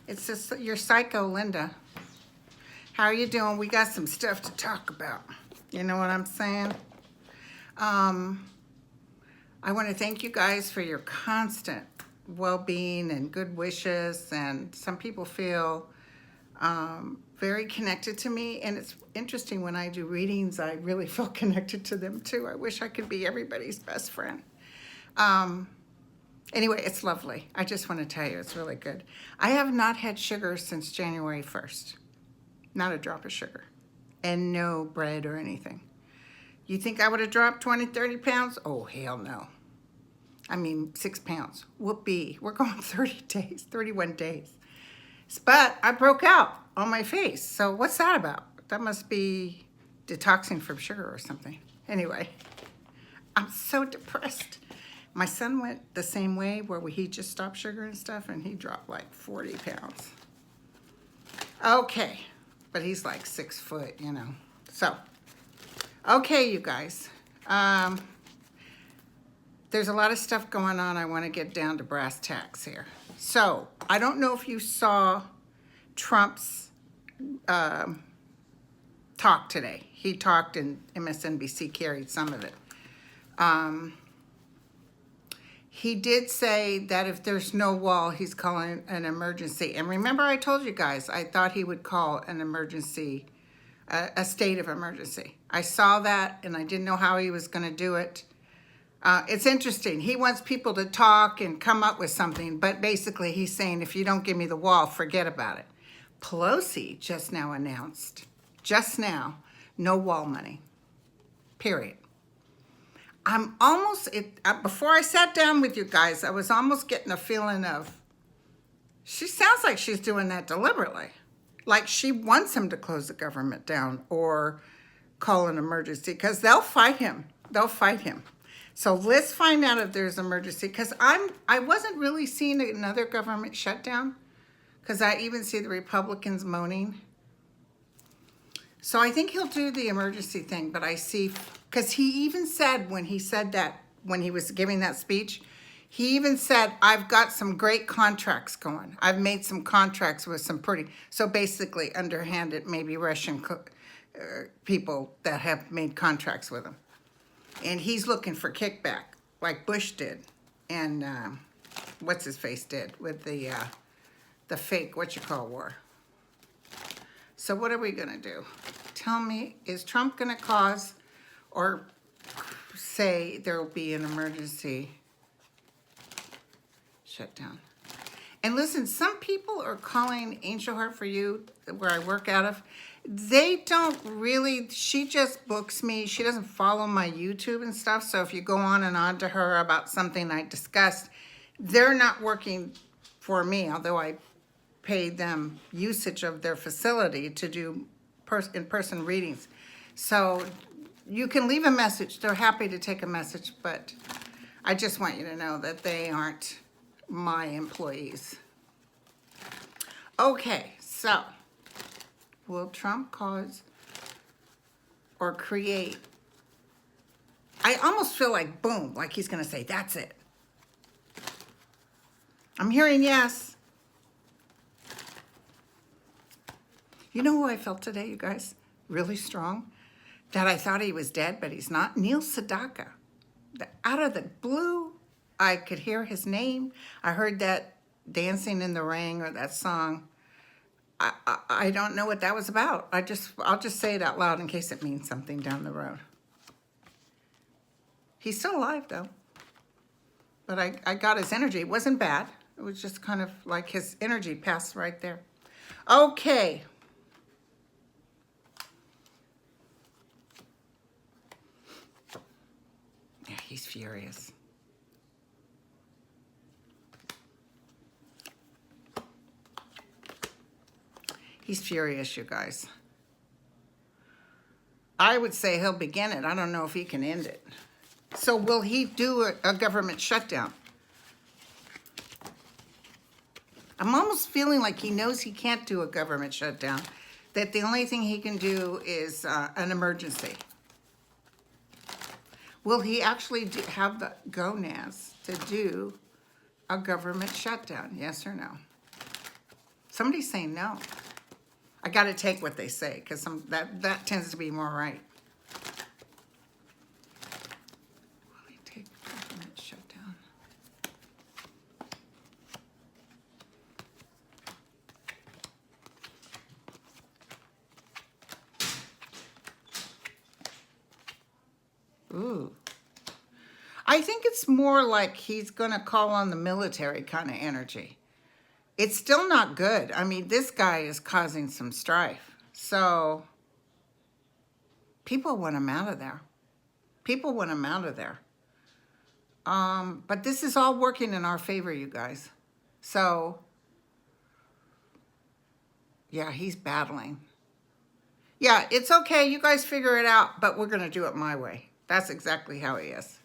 It's just your psycho, Linda. How are you doing? We got some stuff to talk about. You know what I'm saying? I want to thank you guys for your constant well-being and good wishes. And some people feel very connected to me. And it's interesting, when I do readings, I really feel connected to them too. I wish I could be everybody's best friend. Anyway, it's lovely. I just want to tell you, it's really good. I have not had sugar since January 1st. Not a drop of sugar. And no bread or anything. You think I would have dropped 20, 30 pounds? Oh, hell no. I mean, 6 pounds. Whoopee. We're going 30 days, 31 days. But I broke out on my face. So what's that about? That must be detoxing from sugar or something. Anyway, I'm so depressed. My son went the same way, where he just stopped sugar and stuff, and he dropped like 40 pounds. Okay, but he's like 6 foot, you know. So, okay, you guys. There's a lot of stuff going on. I want to get down to brass tacks here. So, I don't know if you saw Trump's talk today. He talked, and MSNBC carried some of it. He did say that if there's no wall, he's calling an emergency. And remember, I told you guys, I thought he would call an emergency, a state of emergency. I saw that, and I didn't know how he was going to do it. It's interesting. He wants people to talk and come up with something, but basically he's saying, if you don't give me the wall, forget about it. Pelosi just now announced, no wall money, period. I'm almost, before I sat down with you guys, I was almost getting a feeling of, she sounds like she's doing that deliberately. Like she wants him to close the government down or call an emergency, because they'll fight him. They'll fight him. So let's find out if there's an emergency, because I wasn't really seeing another government shutdown, because I even see the Republicans moaning. So I think he'll do the emergency thing, but I see, because he even said when he said that, when he was giving that speech, he even said, I've got some great contracts going. I've made some contracts with some pretty, so basically underhanded, maybe Russian people that have made contracts with him. And he's looking for kickback, like Bush did, and what's his face did with the fake war. So what are we gonna do? Tell me, is Trump gonna cause or say there will be an emergency shutdown? And listen, some people are calling Angel Heart for You, where I work out of, they don't really, she just books me. She doesn't follow my YouTube and stuff. So if you go on and on to her about something I discussed, they're not working for me, although I pay them usage of their facility to do in-person readings. So you can leave a message. They're happy to take a message, but I just want you to know that they aren't my employees. Okay, so will Trump cause or create? I almost feel like boom, like he's gonna say, that's it. I'm hearing yes. You know who I felt today, you guys? Really strong. That I thought he was dead, but he's not. Neil Sedaka. Out of the blue, I could hear his name. I heard that Dancing in the Rain, or that song. I don't know what that was about. I'll just say it out loud in case it means something down the road. He's still alive though. But I got his energy. It wasn't bad. It was just kind of like his energy passed right there. Okay. Yeah, he's furious. He's furious, you guys. I would say he'll begin it. I don't know if he can end it. So will he do a government shutdown? I'm almost feeling like he knows he can't do a government shutdown, that the only thing he can do is an emergency. Will he actually have the gonads to do a government shutdown? Yes or no? Somebody's saying no. I got to take what they say because that tends to be more right. Will he take a government shutdown? Ooh. I think it's more like he's going to call on the military kind of energy. It's still not good. I mean, this guy is causing some strife. So people want him out of there. People want him out of there. But this is all working in our favor, you guys. So, yeah, he's battling. Yeah, it's okay. You guys figure it out, but we're going to do it my way. That's exactly how he is.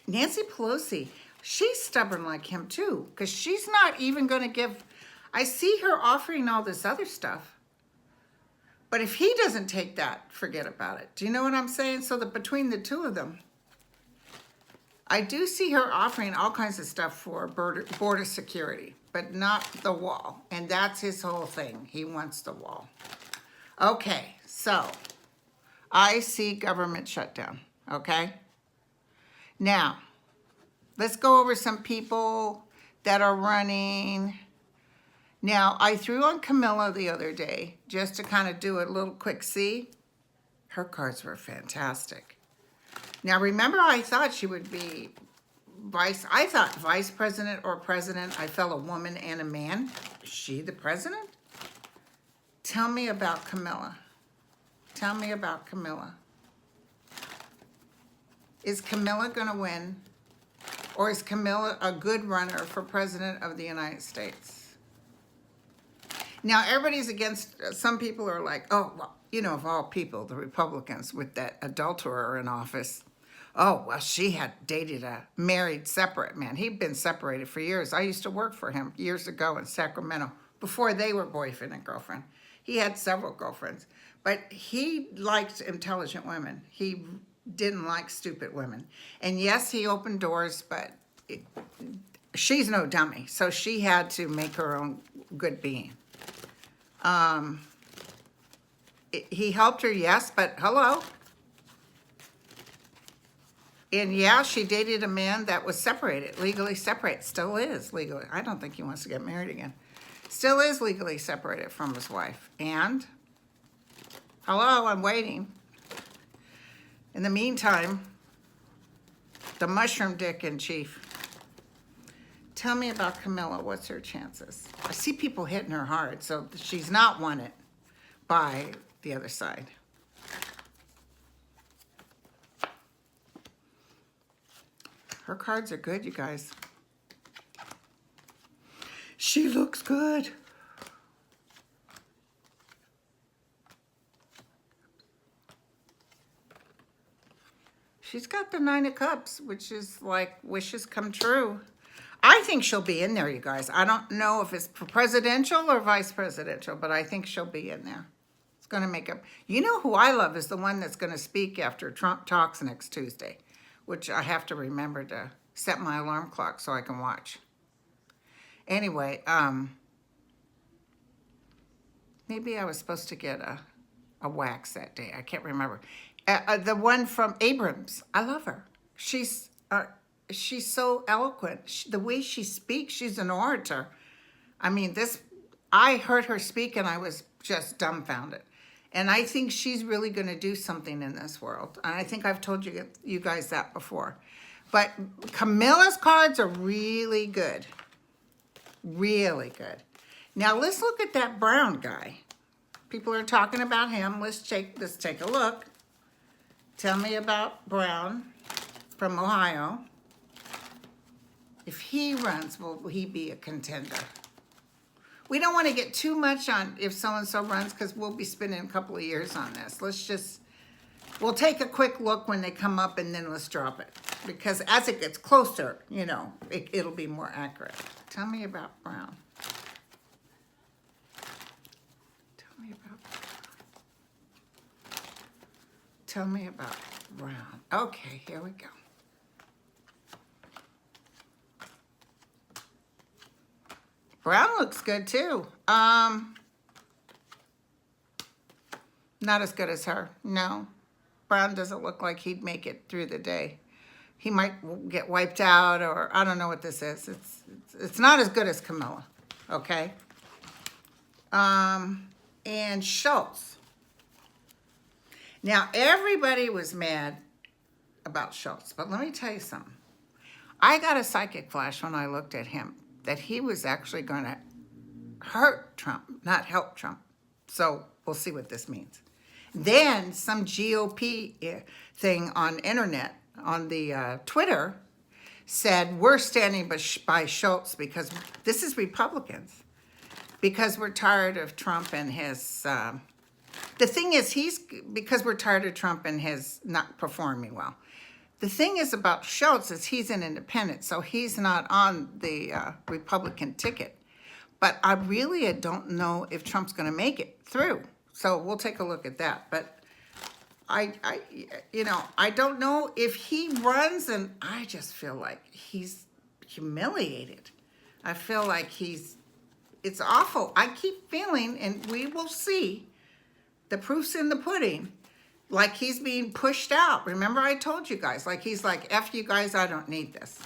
Nancy Pelosi, she's stubborn like him too, because she's not even going to give. I see her offering all this other stuff. But if he doesn't take that, forget about it. Do you know what I'm saying? So that between the two of them, I do see her offering all kinds of stuff for border security, but not the wall. And that's his whole thing. He wants the wall. Okay, so I see government shutdown, okay? Now, let's go over some people that are running. Now, I threw on Kamala the other day just to kind of do a little quick see. Her cards were fantastic. Now, remember, I thought she would be vice president or president. I felt a woman and a man. Is she the president? Tell me about Kamala. Tell me about Kamala. Is Kamala going to win? Or is Kamala a good runner for president of the United States? Now, everybody's against, some people are like, oh, well, you know, of all people, the Republicans with that adulterer in office. Oh, well, she had dated a married separate man. He'd been separated for years. I used to work for him years ago in Sacramento before they were boyfriend and girlfriend. He had several girlfriends, but he liked intelligent women. He didn't like stupid women. And yes, he opened doors, but she's no dummy. So she had to make her own good being. He helped her, yes, but hello. And yeah, she dated a man that was separated, legally separated, still is legally. I don't think he wants to get married again. Still is legally separated from his wife. And hello, I'm waiting. In the meantime, the mushroom dick in chief. Tell me about Kamala. What's her chances? I see people hitting her hard, so she's not won it by the other side. Her cards are good, you guys. She looks good. She's got the 9 of Cups, which is like wishes come true. I think she'll be in there, you guys. I don't know if it's presidential or vice presidential, but I think she'll be in there. It's going to make up. You know who I love is the one that's going to speak after Trump talks next Tuesday, which I have to remember to set my alarm clock so I can watch. Anyway, maybe I was supposed to get a wax that day. I can't remember. The one from Abrams. I love her. She's so eloquent. The way she speaks, she's an orator. I mean, I heard her speak and I was just dumbfounded. And I think she's really going to do something in this world. And I think I've told you guys that before. But Camilla's cards are really good. Really good. Now let's look at that Brown guy. People are talking about him. Let's take a look. Tell me about Brown from Ohio. If he runs, will he be a contender? We don't want to get too much on if so-and-so runs because we'll be spending a couple of years on this. We'll take a quick look when they come up and then let's drop it. Because as it gets closer, you know, it'll be more accurate. Tell me about Brown. Tell me about Brown. Okay, here we go. Brown looks good too. Not as good as her. No. Brown doesn't look like he'd make it through the day. He might get wiped out, or I don't know what this is. It's not as good as Kamala. Okay. And Schultz. Now everybody was mad about Schultz, but let me tell you something. I got a psychic flash when I looked at him that he was actually going to hurt Trump, not help Trump. So we'll see what this means. Then some GOP thing on internet, on the Twitter, said we're standing by Schultz because this is Republicans, because we're tired of Trump and his, the thing is because we're tired of Trump and his not performing well. The thing is about Schultz is he's an independent, so he's not on the Republican ticket. But I really don't know if Trump's going to make it through. So we'll take a look at that. But I don't know if he runs, and I just feel like he's humiliated. I feel like it's awful. I keep feeling, and we will see, the proof's in the pudding, like he's being pushed out. Remember I told you guys, like he's like, F you guys, I don't need this.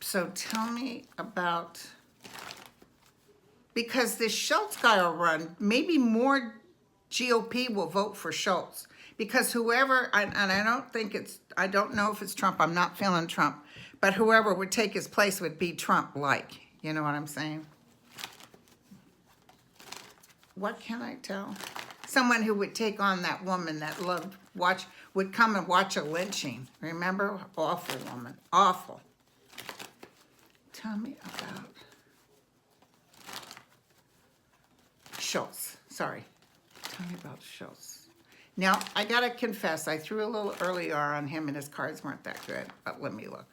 So tell me about, because this Schultz guy will run, maybe more GOP will vote for Schultz. Because whoever, and I don't know if it's Trump, I'm not feeling Trump, but whoever would take his place would be Trump-like. You know what I'm saying? What can I tell? Someone who would take on that woman that would come and watch a lynching. Remember? Awful woman. Awful. Tell me about Schultz. Sorry. Tell me about Schultz. Now, I gotta confess, I threw a little earlier on him and his cards weren't that good, but let me look.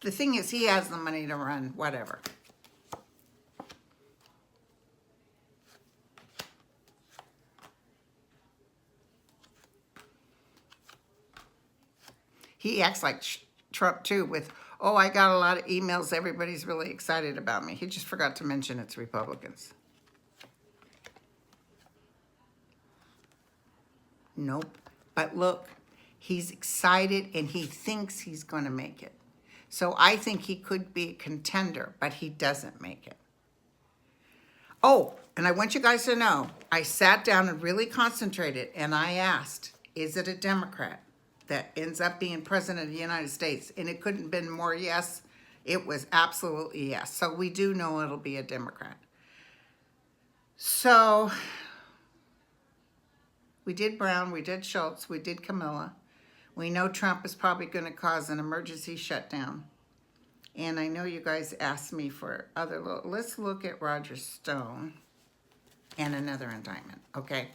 The thing is, he has the money to run whatever. He acts like Trump, too, with, oh, I got a lot of emails. Everybody's really excited about me. He just forgot to mention it's Republicans. Nope. But look, he's excited and he thinks he's going to make it. So I think he could be a contender, but he doesn't make it. Oh, and I want you guys to know, I sat down and really concentrated and I asked, is it a Democrat that ends up being president of the United States? And it couldn't have been more yes. It was absolutely yes. So we do know it'll be a Democrat. So we did Brown, we did Schultz, we did Kamala. We know Trump is probably going to cause an emergency shutdown. And I know you guys asked me for other let's look at Roger Stone and another indictment, okay?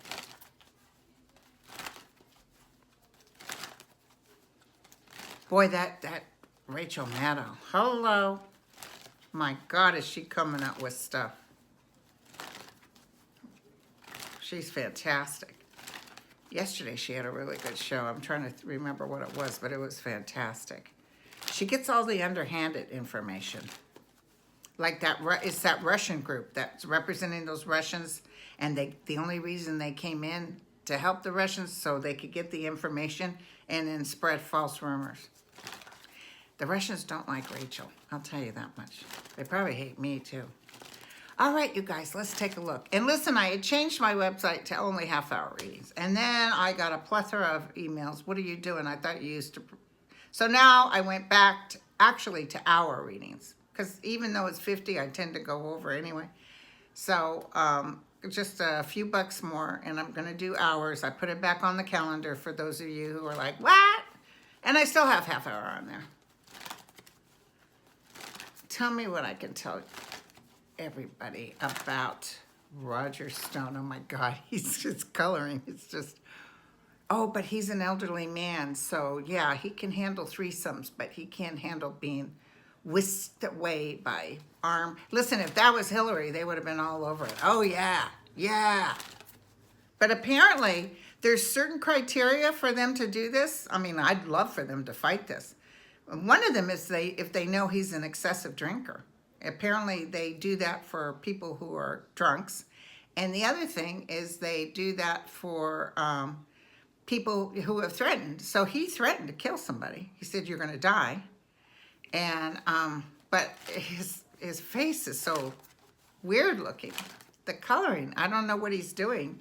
Boy, that Rachel Maddow. Hello. My God, is she coming up with stuff. She's fantastic. Yesterday, she had a really good show. I'm trying to remember what it was, but it was fantastic. She gets all the underhanded information. Like it's that Russian group that's representing those Russians, and the only reason they came in to help the Russians so they could get the information and then spread false rumors. The Russians don't like Rachel, I'll tell you that much. They probably hate me too. All right, you guys, let's take a look. And listen, I had changed my website to only half-hour readings. And then I got a plethora of emails. What are you doing? I thought you used to. So now I went back to hour readings. Because even though it's 50, I tend to go over anyway. So just a few bucks more, and I'm going to do hours. I put it back on the calendar for those of you who are like, what? And I still have half hour on there. tell me what I can tell everybody about Roger Stone. Oh my God, he's just coloring. It's just, oh, but he's an elderly man. So yeah, he can handle threesomes, but he can't handle being whisked away by arm. Listen, if that was Hillary, they would have been all over it. Oh yeah, yeah. But apparently there's certain criteria for them to do this. I mean, I'd love for them to fight this. One of them is if they know he's an excessive drinker. Apparently they do that for people who are drunks. And the other thing is they do that for people who have threatened. So he threatened to kill somebody. He said, you're going to die. And, but his face is so weird looking. The coloring, I don't know what he's doing.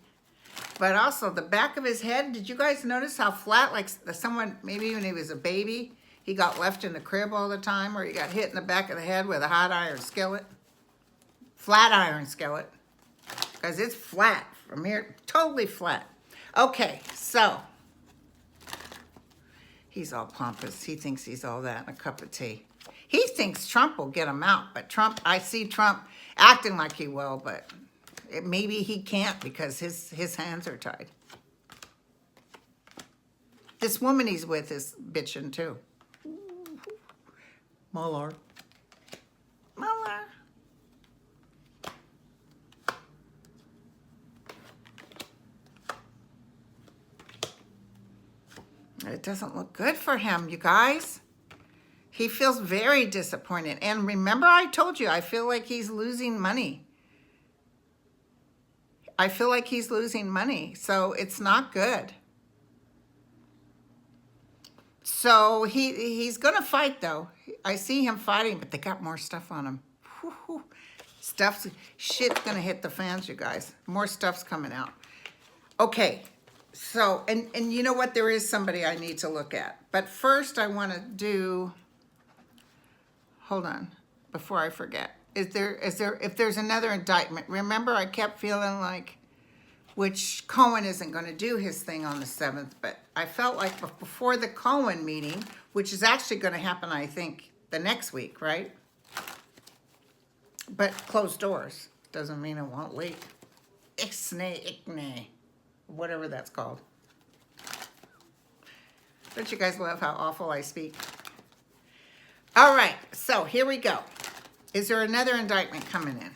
But also the back of his head, did you guys notice how flat, like someone, maybe when he was a baby, he got left in the crib all the time, or he got hit in the back of the head with a hot iron skillet? Flat iron skillet. Because it's flat from here, totally flat. Okay, so he's all pompous. He thinks he's all that in a cup of tea. He thinks Trump will get him out, but Trump, I see Trump acting like he will, but maybe he can't because his hands are tied. This woman he's with is bitching too. Mueller. Mueller. It doesn't look good for him, you guys. He feels very disappointed. And remember I told you, I feel like he's losing money. I feel like he's losing money, so it's not good. So he's going to fight, though. I see him fighting, but they got more stuff on him. Whew. Shit's going to hit the fans, you guys. More stuff's coming out. Okay, so, and you know what? There is somebody I need to look at. But first, I want to do, hold on, before I forget. If there's another indictment, remember I kept feeling like, which Cohen isn't going to do his thing on the 7th, but I felt like before the Cohen meeting, which is actually going to happen, I think, the next week, right? But closed doors doesn't mean it won't leak. Ixnay, whatever that's called. Don't you guys love how awful I speak? All right, so here we go. Is there another indictment coming in?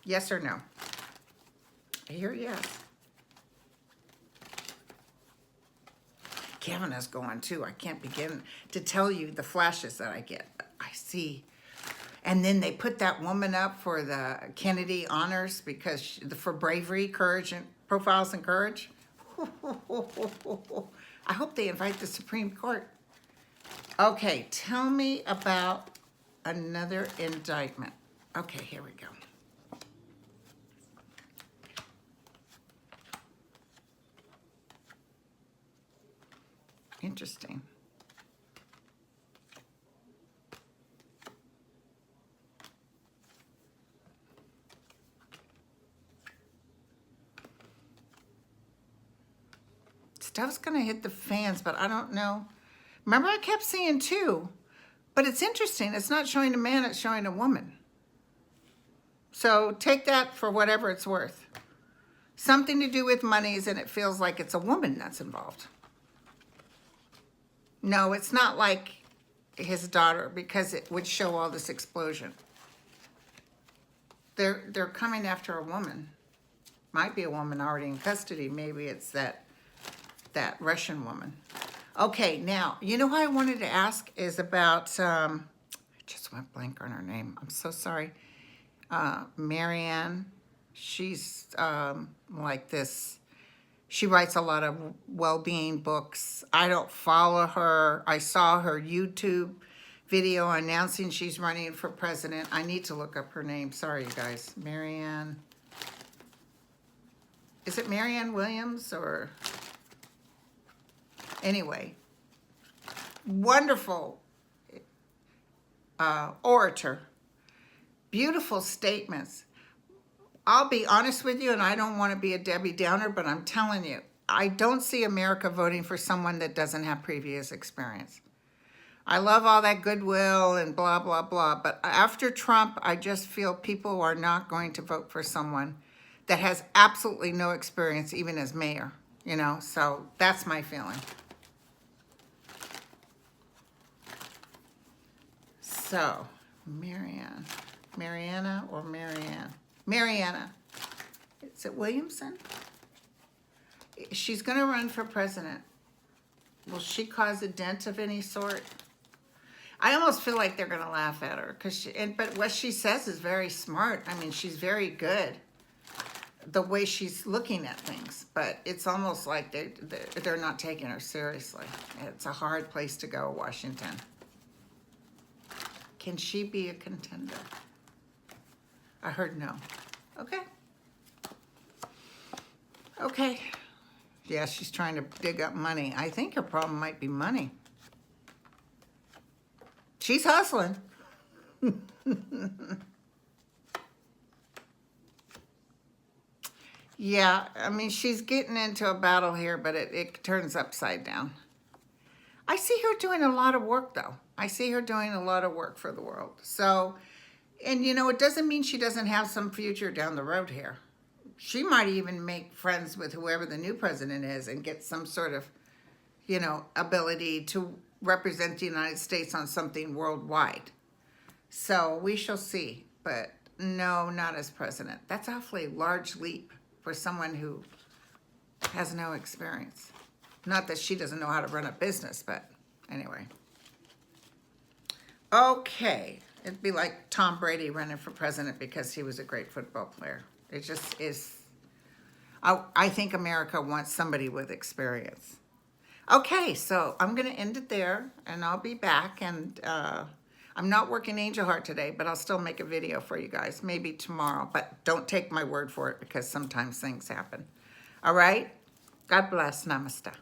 Yes or no? I hear yes. Kavanaugh's going too. I can't begin to tell you the flashes that I get. I see. And then they put that woman up for the Kennedy honors because for bravery, courage, and profiles in courage. I hope they invite the Supreme Court. Okay, tell me about another indictment. Okay, here we go. Interesting. Stuff's gonna hit the fans, but I don't know. Remember I kept saying two, but it's interesting. It's not showing a man, it's showing a woman. So take that for whatever it's worth. Something to do with monies, and it feels like it's a woman that's involved. No, it's not like his daughter, because it would show all this explosion. They're coming after a woman. Might be a woman already in custody. Maybe it's that Russian woman. Okay, now, you know who I wanted to ask is about, I just went blank on her name. I'm so sorry. Marianne. She's like this. She writes a lot of well-being books. I don't follow her. I saw her YouTube video announcing she's running for president. I need to look up her name. Sorry, you guys. Marianne. Is it Marianne Williams or... Anyway, wonderful orator. Beautiful statements. I'll be honest with you, and I don't want to be a Debbie Downer, but I'm telling you, I don't see America voting for someone that doesn't have previous experience. I love all that goodwill and blah, blah, blah. But after Trump, I just feel people are not going to vote for someone that has absolutely no experience, even as mayor, you know? So that's my feeling. So, Marianne or Marianne? Marianne. Is it Williamson? She's going to run for president. Will she cause a dent of any sort? I almost feel like they're going to laugh at her, but what she says is very smart. I mean, she's very good, the way she's looking at things, but it's almost like they're not taking her seriously. It's a hard place to go, Washington. Can she be a contender? I heard no. Okay. Okay. Yeah, she's trying to dig up money. I think her problem might be money. She's hustling. Yeah, I mean, she's getting into a battle here, but it turns upside down. I see her doing a lot of work, though. I see her doing a lot of work for the world. So, and you know, it doesn't mean she doesn't have some future down the road here. She might even make friends with whoever the new president is and get some sort of, you know, ability to represent the United States on something worldwide. So we shall see, but no, not as president. That's awfully large leap for someone who has no experience. Not that she doesn't know how to run a business, but anyway. Okay, it'd be like Tom Brady running for president because he was a great football player. It just is. I think America wants somebody with experience. Okay, so I'm going to end it there, and I'll be back. And I'm not working Angel Heart today, but I'll still make a video for you guys, maybe tomorrow. But don't take my word for it because sometimes things happen. All right? God bless. Namaste.